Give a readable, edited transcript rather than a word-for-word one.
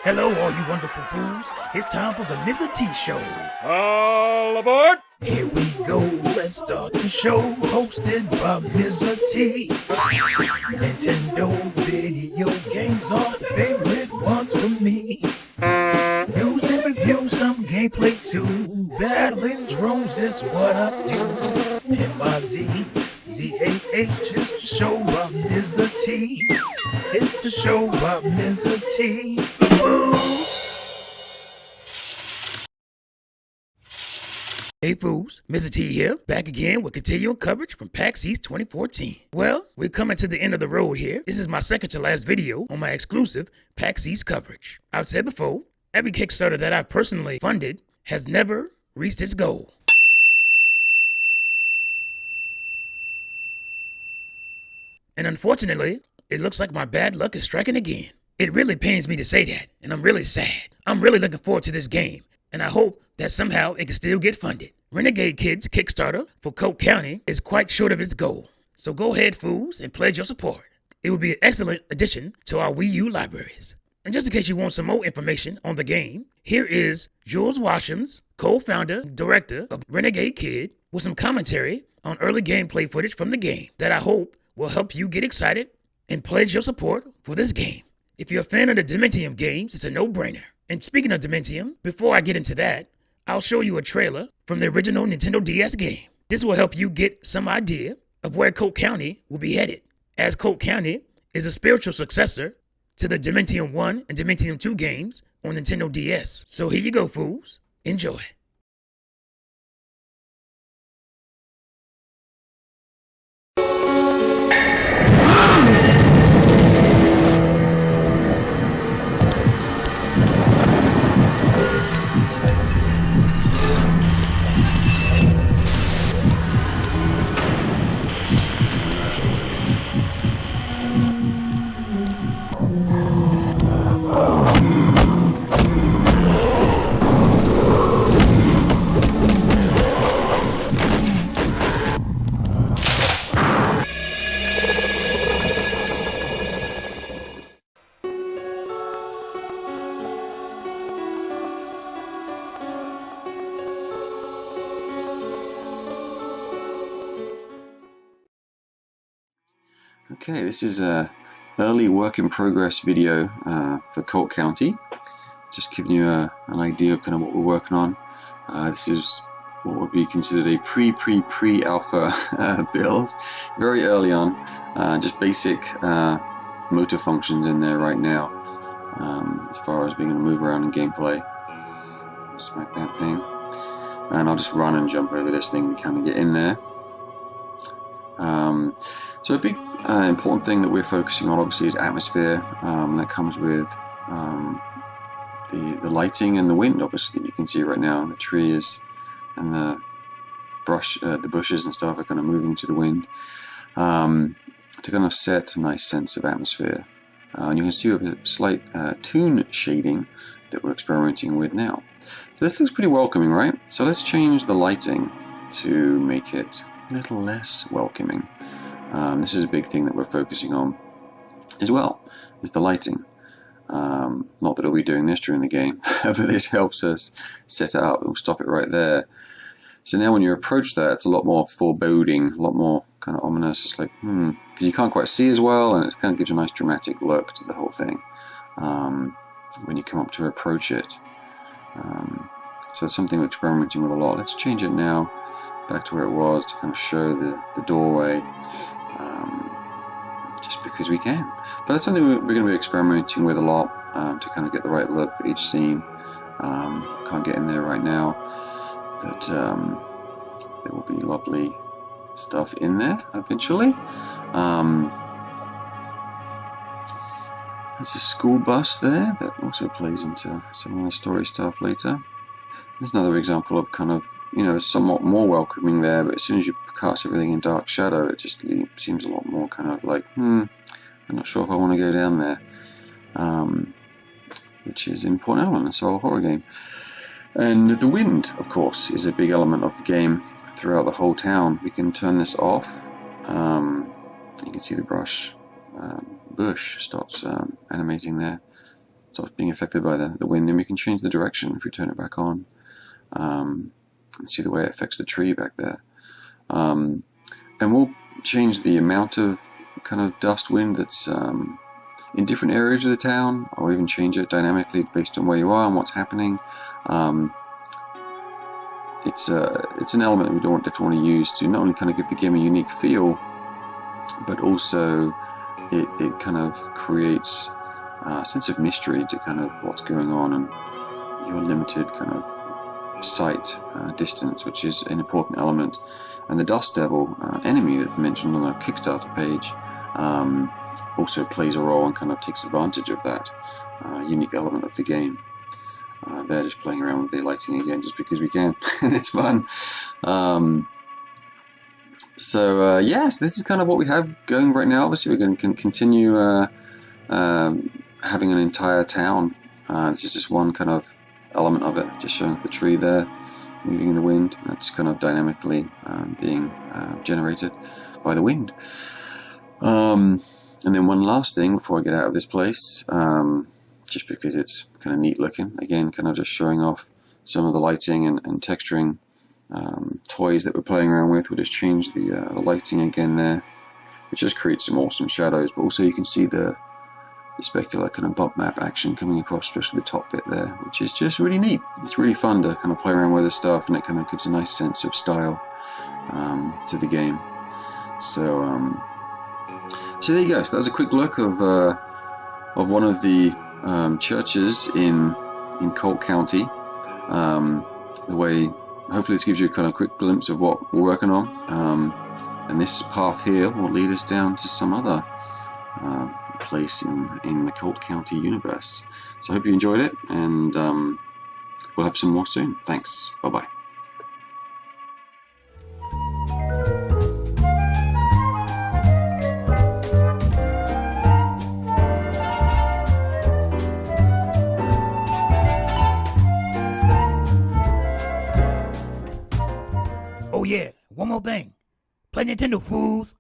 Hello, all you wonderful fools. It's time for the Mizzah Tee Show. All aboard! Here we go, let's start the show. Hosted by Mizzah Tee. Nintendo video games are the favorite ones for me. News and reviews, some gameplay too. Battling drones is what I do. MIZZAH is the show by Mizzah Tee. It's the show by Mizzah Tee. Hey fools, Mizzah Tee here, back again with continuing coverage from PAX East 2014. Well, we're coming to the end of the road here. This is my second to last video on my exclusive PAX East coverage. I've said before, every Kickstarter that I've personally funded has never reached its goal. And unfortunately, it looks like my bad luck is striking again. It really pains me to say that, and I'm really sad. I'm really looking forward to this game, and I hope that somehow it can still get funded. Renegade Kid's Kickstarter for Coke County is quite short of its goal. So go ahead, fools, and pledge your support. It would be an excellent addition to our Wii U libraries. And just in case you want some more information on the game, here is Jules Washam's co-founder, director of Renegade Kid, with some commentary on early gameplay footage from the game that I hope will help you get excited and pledge your support for this game. If you're a fan of the Dementium games, it's a no-brainer. And speaking of Dementium, before I get into that, I'll show you a trailer from the original Nintendo DS game. This will help you get some idea of where Coke County will be headed, as Coke County is a spiritual successor to the Dementium 1 and Dementium 2 games on Nintendo DS. So here you go, fools. Enjoy. Okay, this is a early work in progress video for Colt County. Just giving you an idea of kind of what we're working on. This is what would be considered a pre-alpha build, very early on. Just basic motor functions in there right now, as far as being able to move around in gameplay. Smack that thing, and I'll just run and jump over this thing and kind of get in there. So a big important thing that we're focusing on obviously is atmosphere. That comes with the lighting and the wind. Obviously you can see right now the trees and the bushes and stuff are kind of moving to the wind to kind of set a nice sense of atmosphere. And you can see with a slight toon shading that we're experimenting with now. So this looks pretty welcoming, right? So let's change the lighting to make it a little less welcoming. This is a big thing that we're focusing on as well, is the lighting. Not that I'll be doing this during the game, but this helps us set it up. We'll stop it right there. So now when you approach that, it's a lot more foreboding, a lot more kind of ominous. It's like, because you can't quite see as well, and it kind of gives a nice dramatic look to the whole thing when you come up to approach it. So it's something we're experimenting with a lot. Let's change it now back to where it was to kind of show the doorway, just because we can. But that's something we're going to be experimenting with a lot to kind of get the right look for each scene. Can't get in there right now, but there will be lovely stuff in there eventually. There's a school bus there that also plays into some of the story stuff later. There's another example of kind of, you know, somewhat more welcoming there, but as soon as you cast everything in dark shadow, it just seems a lot more kind of like, I'm not sure if I want to go down there, which is an important element in a solo horror game. And the wind, of course, is a big element of the game throughout the whole town. We can turn this off. You can see the bush starts animating there. stops being affected by the wind, then we can change the direction if we turn it back on. And see the way it affects the tree back there. And we'll change the amount of kind of dust wind that's in different areas of the town, or even change it dynamically based on where you are and what's happening. It's an element that we definitely want to use to not only kind of give the game a unique feel, but also it kind of creates a sense of mystery to kind of what's going on and your limited kind of sight distance, which is an important element. And the Dust Devil enemy that we mentioned on our Kickstarter page also plays a role and kind of takes advantage of that unique element of the game. They're just playing around with the lighting again just because we can, and it's fun. Yes, this is kind of what we have going right now. Obviously, we're going to continue having an entire town. This is just one kind of element of it, just showing the tree there moving in the wind. That's kind of dynamically being generated by the wind. And then one last thing before I get out of this place, just because it's kind of neat looking, again kind of just showing off some of the lighting and texturing toys that we're playing around with. We'll just change the lighting again there, which just creates some awesome shadows, but also you can see the specular kind of bump map action coming across, especially the top bit there, which is just really neat. It's really fun to kind of play around with this stuff, and it kind of gives a nice sense of style to the game. So there you go. So that was a quick look of one of the churches in Colt County. The way, hopefully this gives you a kind of quick glimpse of what we're working on. And this path here will lead us down to some other place in the Colt County universe. So I hope you enjoyed it, and we'll have some more soon. Thanks. Bye-bye. Oh yeah, one more thing. Play Nintendo, fools.